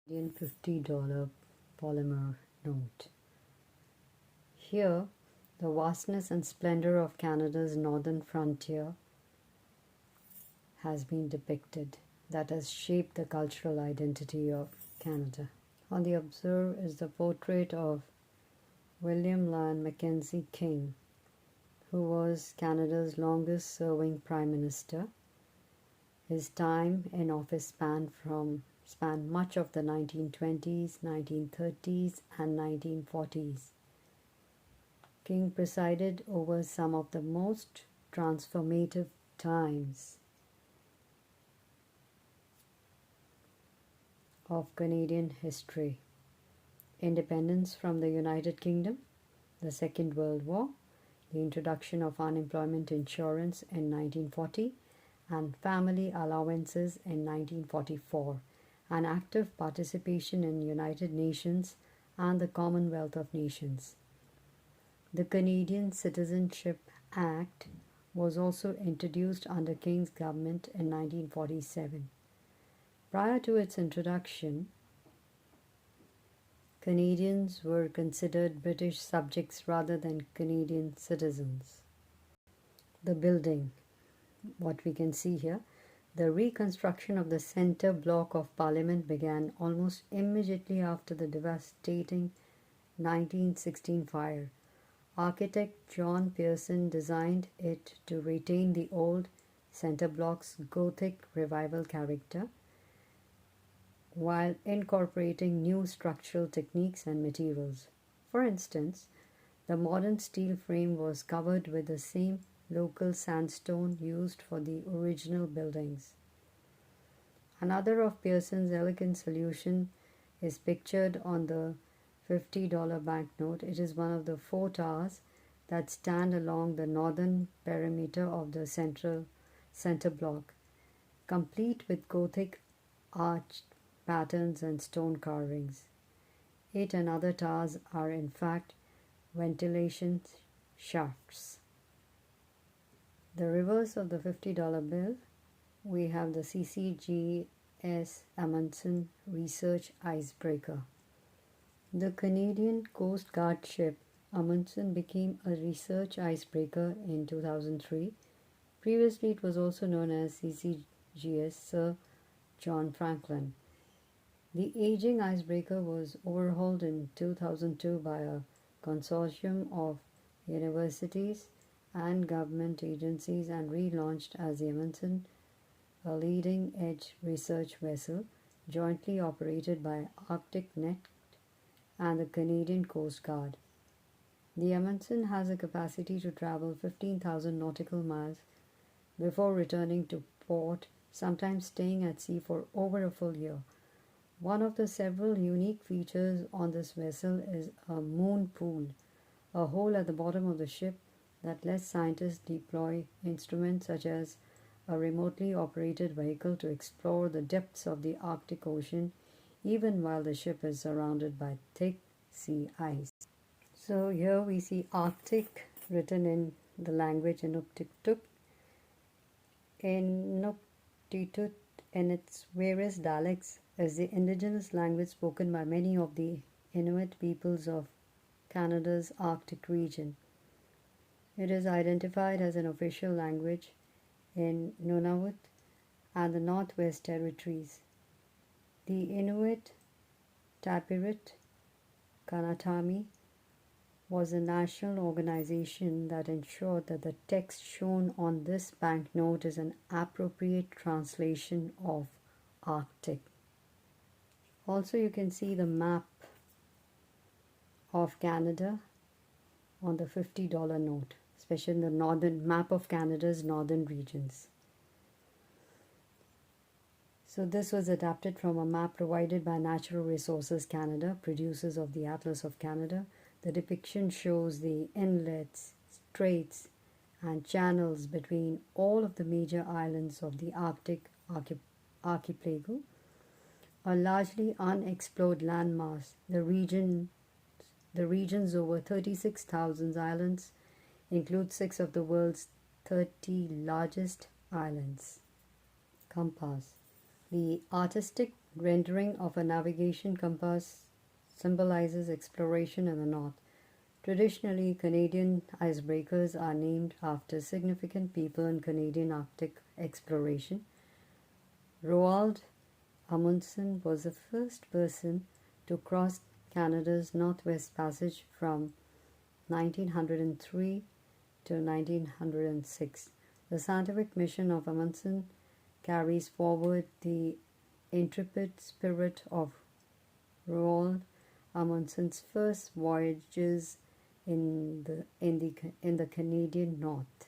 Indian $50 polymer note. Here, the vastness and splendor of Canada's northern frontier has been depicted, that has shaped the cultural identity of Canada. On the obverse is the portrait of William Lyon Mackenzie King, who was Canada's longest serving Prime Minister. His time in office spanned much of the 1920s, 1930s, and 1940s. King presided over some of the most transformative times of Canadian history: independence from the United Kingdom, the Second World War, the introduction of unemployment insurance in 1940, and family allowances in 1944, and active participation in United Nations and the Commonwealth of Nations. The Canadian Citizenship Act was also introduced under King's government in 1947. Prior to its introduction, Canadians were considered British subjects rather than Canadian citizens. The building, what we can see here, the reconstruction of the centre block of Parliament began almost immediately after the devastating 1916 fire. Architect John Pearson designed it to retain the old centre block's Gothic revival character, while incorporating new structural techniques and materials. For instance, the modern steel frame was covered with the same local sandstone used for the original buildings. Another of Pearson's elegant solution is pictured on the $50 banknote. It is one of the 4 towers that stand along the northern perimeter of the center block, complete with Gothic arched patterns and stone carvings. 8 another towers are in fact ventilation shafts. The reverse of the $50 bill, we have the CCGS Amundsen Research Icebreaker. The Canadian Coast Guard ship Amundsen became a research icebreaker in 2003. Previously, it was also known as CCGS Sir John Franklin. The aging icebreaker was overhauled in 2002 by a consortium of universities and government agencies and relaunched as the Amundsen, a leading-edge research vessel jointly operated by ArcticNet and the Canadian Coast Guard. The Amundsen has a capacity to travel 15,000 nautical miles before returning to port, sometimes staying at sea for over a full year. One of the several unique features on this vessel is a moon pool, a hole at the bottom of the ship that lets scientists deploy instruments such as a remotely operated vehicle to explore the depths of the Arctic Ocean, even while the ship is surrounded by thick sea ice. So here we see Arctic written in the language Inuktitut. Inuktitut in its various dialects is the indigenous language spoken by many of the Inuit peoples of Canada's Arctic region. It is identified as an official language in Nunavut and the Northwest Territories. The Inuit Tapiriit Kanatami was a national organization that ensured that the text shown on this banknote is an appropriate translation of Arctic. Also, you can see the map of Canada on the $50 note, especially in the northern map of Canada's northern regions. So this was adapted from a map provided by Natural Resources Canada, producers of the Atlas of Canada. The depiction shows the inlets, straits, and channels between all of the major islands of the Arctic archipelago, a largely unexplored landmass. The region's over 36,000 islands include 6 of the world's 30 largest islands. Compass. The artistic rendering of a navigation compass symbolizes exploration in the north. Traditionally, Canadian icebreakers are named after significant people in Canadian Arctic exploration. Roald Amundsen was the first person to cross Canada's Northwest Passage from 1903 to 1906. The scientific mission of Amundsen carries forward the intrepid spirit of Roald Amundsen's first voyages in the Canadian North.